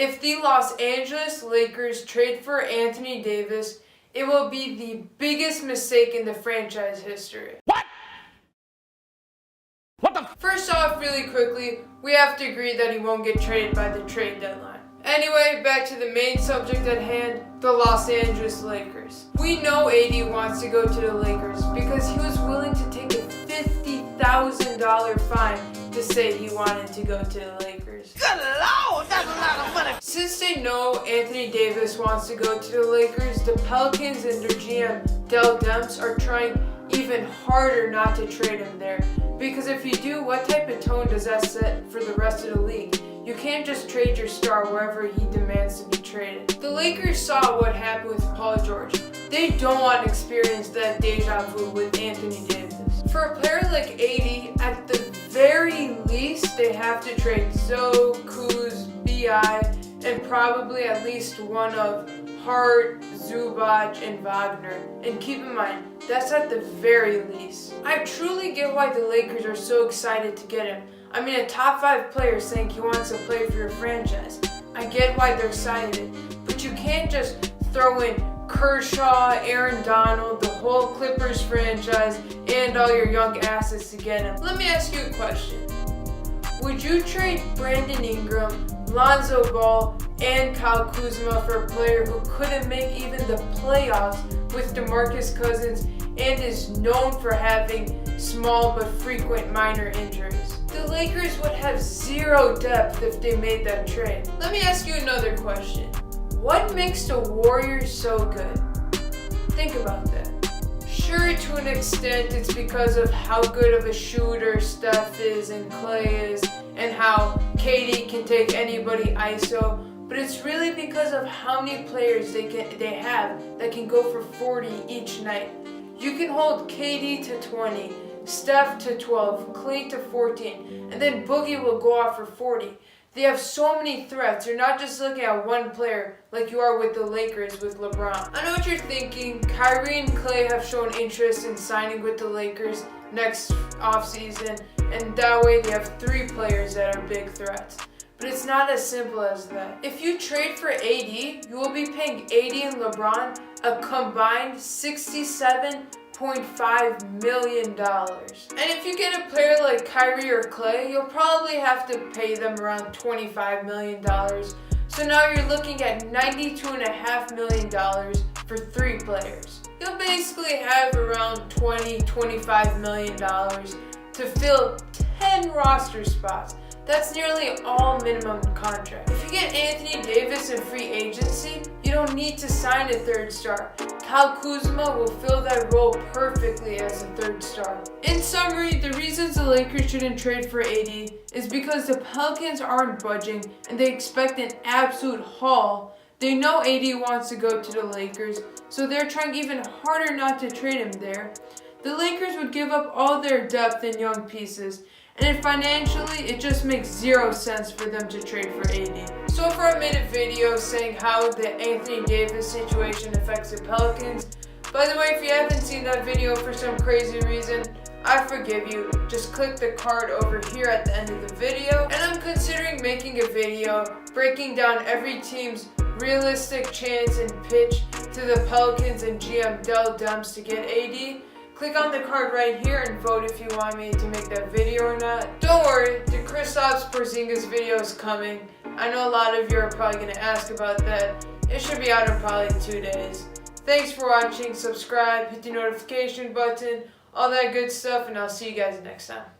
If the Los Angeles Lakers trade for Anthony Davis, it will be the biggest mistake in the franchise history. First off, really quickly, we have to agree that he won't get traded by the trade deadline. Anyway, back to the main subject at hand, the Los Angeles Lakers. We know AD wants to go to the Lakers because he was willing to take a $50,000 fine to say he wanted to go to the Lakers. Good Lord, that's a lot of money. Since they know Anthony Davis wants to go to the Lakers, the Pelicans and their GM Dell Demps are trying even harder not to trade him there. Because if you do, what type of tone does that set for the rest of the league? You can't just trade your star wherever he demands to be traded. The Lakers saw what happened with Paul George. They don't want to experience that deja vu with Anthony Davis. For a player like AD, at the very least, they have to trade Zoe, Kuz, B.I., and probably at least one of Hart, Zubac, and Wagner. And keep in mind, that's at the very least. I truly get why the Lakers are so excited to get him. I mean, a top 5 player saying he wants to play for your franchise. I get why they're excited, but you can't just throw in Kershaw, Aaron Donald, the whole Clippers franchise, and all your young assets to get him. Let me ask you a question. Would you trade Brandon Ingram, Lonzo Ball, and Kyle Kuzma for a player who couldn't make even the playoffs with DeMarcus Cousins and is known for having small but frequent minor injuries? The Lakers would have zero depth if they made that trade. Let me ask you another question. What makes the Warriors so good? Think about that. Sure, to an extent, it's because of how good of a shooter Steph is and Clay is, and how KD can take anybody ISO, but it's really because of how many players they have that can go for 40 each night. You can hold KD to 20, Steph to 12, Clay to 14, and then Boogie will go off for 40. They have so many threats. You're not just looking at one player like you are with the Lakers with LeBron. I know what you're thinking. Kyrie and Clay have shown interest in signing with the Lakers next offseason, and that way they have 3 players that are big threats. But it's not as simple as that. If you trade for AD, you will be paying AD and LeBron a combined $67.5 million. And if you get a player like Kyrie or Clay, you'll probably have to pay them around $25 million. So now you're looking at $92.5 million for 3 players. You'll basically have around $20-25 million to fill 10 roster spots. That's nearly all minimum contract. If you get Anthony Davis in free agency, you don't need to sign a 3rd star. Kyle Kuzma will fill that role perfectly as a 3rd star. In summary, the reasons the Lakers shouldn't trade for AD is because the Pelicans aren't budging and they expect an absolute haul. They know AD wants to go to the Lakers, so they're trying even harder not to trade him there. The Lakers would give up all their depth and young pieces, and financially, it just makes 0 sense for them to trade for AD. So far, I made a video saying how the Anthony Davis situation affects the Pelicans. By the way, if you haven't seen that video for some crazy reason, I forgive you. Just click the card over here at the end of the video. And I'm considering making a video breaking down every team's realistic chance and pitch to the Pelicans and GM Dell Demps to get AD. Click on the card right here and vote if you want me to make that video or not. Don't worry, the Kristaps Porzingis video is coming. I know a lot of you are probably going to ask about that. It should be out in probably 2 days. Thanks for watching, subscribe, hit the notification button, all that good stuff, and I'll see you guys next time.